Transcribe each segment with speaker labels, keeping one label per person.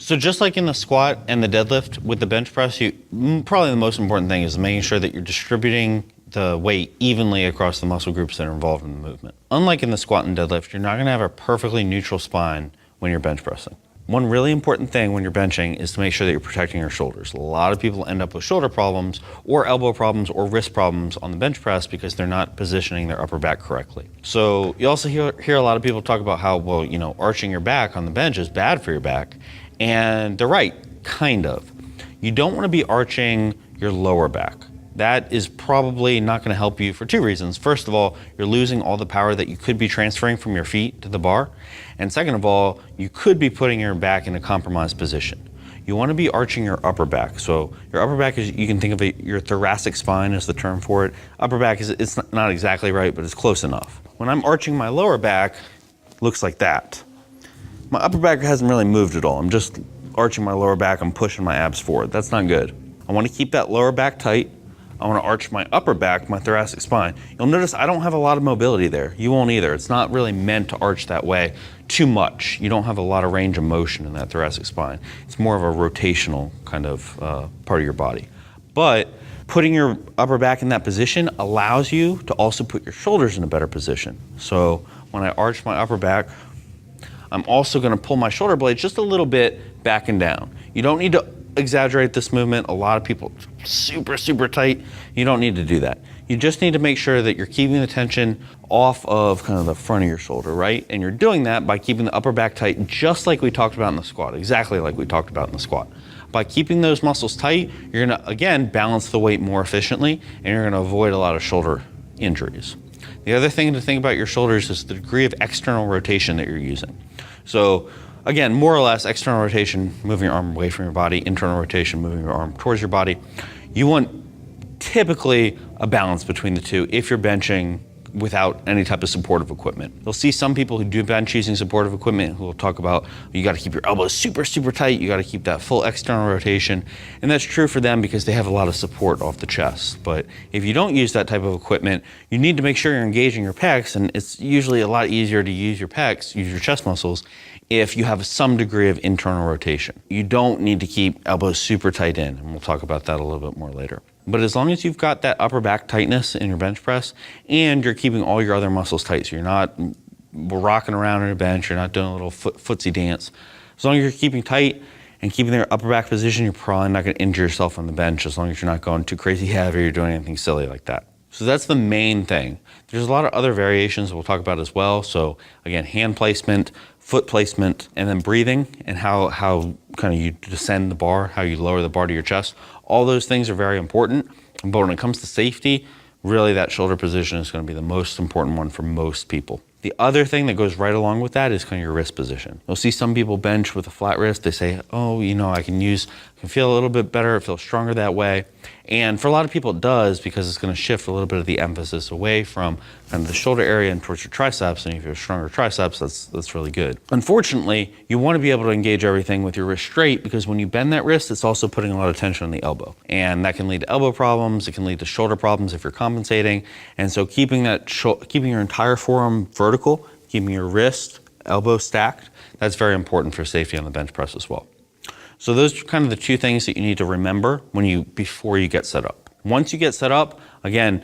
Speaker 1: So just like in the squat and the deadlift, with the bench press, probably the most important thing is making sure that you're distributing the weight evenly across the muscle groups that are involved in the movement. Unlike in the squat and deadlift, you're not gonna have a perfectly neutral spine when you're bench pressing. One really important thing when you're benching is to make sure that you're protecting your shoulders. A lot of people end up with shoulder problems or elbow problems or wrist problems on the bench press because they're not positioning their upper back correctly. So you also hear a lot of people talk about how, well, you know, arching your back on the bench is bad for your back. And they're right, kind of. You don't want to be arching your lower back. That is probably not going to help you for two reasons. First of all, you're losing all the power that you could be transferring from your feet to the bar. And second of all, you could be putting your back in a compromised position. You want to be arching your upper back. So your upper back is, you can think of it, your thoracic spine is the term for it. Upper back is, it's not exactly right, but it's close enough. When I'm arching my lower back, it looks like that. My upper back hasn't really moved at all. I'm just arching my lower back, I'm pushing my abs forward. That's not good. I want to keep that lower back tight. I want to arch my upper back, my thoracic spine. You'll notice I don't have a lot of mobility there. You won't either. It's not really meant to arch that way too much. You don't have a lot of range of motion in that thoracic spine. It's more of a rotational kind of part of your body. But putting your upper back in that position allows you to also put your shoulders in a better position. So when I arch my upper back, I'm also going to pull my shoulder blades just a little bit back and down. You don't need to exaggerate this movement. A lot of people super tight. You don't need to do that. You just need to make sure that you're keeping the tension off of kind of the front of your shoulder, right? And you're doing that by keeping the upper back tight, just like we talked about in the squat, exactly like we talked about in the squat. By keeping those muscles tight, you're going to, again, balance the weight more efficiently, and you're going to avoid a lot of shoulder injuries. The other thing to think about your shoulders is the degree of external rotation that you're using. So again, more or less external rotation, moving your arm away from your body, internal rotation, moving your arm towards your body. You want typically a balance between the two if you're benching without any type of supportive equipment. You'll see some people who do bench using supportive equipment who will talk about you got to keep your elbows super tight, you got to keep that full external rotation, and that's true for them because they have a lot of support off the chest. But if you don't use that type of equipment, you need to make sure you're engaging your pecs, and it's usually a lot easier to use your pecs, use your chest muscles, if you have some degree of internal rotation. You don't need to keep elbows super tight in, and we'll talk about that a little bit more later. But as long as you've got that upper back tightness in your bench press and you're keeping all your other muscles tight, so you're not rocking around in a bench, you're not doing a little footsie dance. As long as you're keeping tight and keeping their upper back position, you're probably not going to injure yourself on the bench as long as you're not going too crazy heavy or doing anything silly like that. So that's the main thing. There's a lot of other variations we'll talk about as well. So again, hand placement, foot placement, and then breathing and how kind of you descend the bar, how you lower the bar to your chest. All those things are very important. But when it comes to safety, really that shoulder position is going to be the most important one for most people. The other thing that goes right along with that is kind of your wrist position. You'll see some people bench with a flat wrist. They say, oh, you know, I can feel a little bit better, it feels stronger that way. And for a lot of people it does because it's going to shift a little bit of the emphasis away from kind of the shoulder area and towards your triceps. And if you have stronger triceps, that's really good. Unfortunately, you want to be able to engage everything with your wrist straight because when you bend that wrist, it's also putting a lot of tension on the elbow. And that can lead to elbow problems. It can lead to shoulder problems if you're compensating. And so keeping your entire forearm vertical, keeping your wrist, elbow stacked, that's very important for safety on the bench press as well. So those are kind of the two things that you need to remember before you get set up. Once you get set up, again,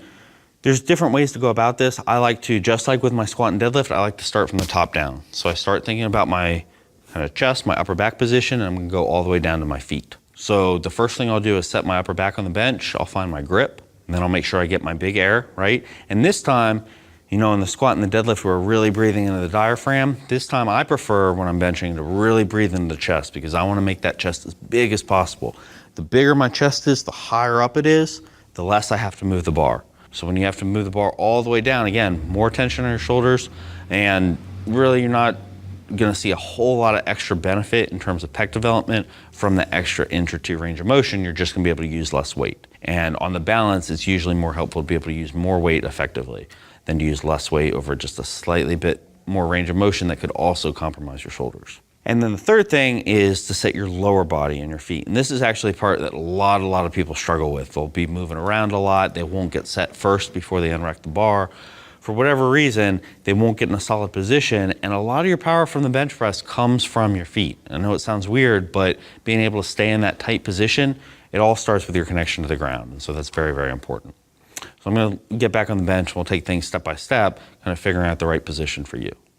Speaker 1: there's different ways to go about this. I like to, just like with my squat and deadlift, I like to start from the top down. So I start thinking about my kind of chest, my upper back position, and I'm gonna go all the way down to my feet. So the first thing I'll do is set my upper back on the bench. I'll find my grip, and then I'll make sure I get my big air, right? And this time, you know, in the squat and the deadlift, we're really breathing into the diaphragm. This time I prefer when I'm benching to really breathe into the chest because I want to make that chest as big as possible. The bigger my chest is, the higher up it is, the less I have to move the bar. So when you have to move the bar all the way down, again, more tension on your shoulders, and really you're not going to see a whole lot of extra benefit in terms of pec development from the extra inch or two range of motion. You're just going to be able to use less weight. And on the balance, it's usually more helpful to be able to use more weight effectively than to use less weight over just a slightly bit more range of motion that could also compromise your shoulders. And then the third thing is to set your lower body and your feet. And this is actually a part that a lot of people struggle with. They'll be moving around a lot. They won't get set first before they unrack the bar. for whatever reason, they won't get in a solid position. And a lot of your power from the bench press comes from your feet. I know it sounds weird, but being able to stay in that tight position, it all starts with your connection to the ground. And so that's very, very important. So I'm going to get back on the bench. We'll take things step by step, kind of figuring out the right position for you.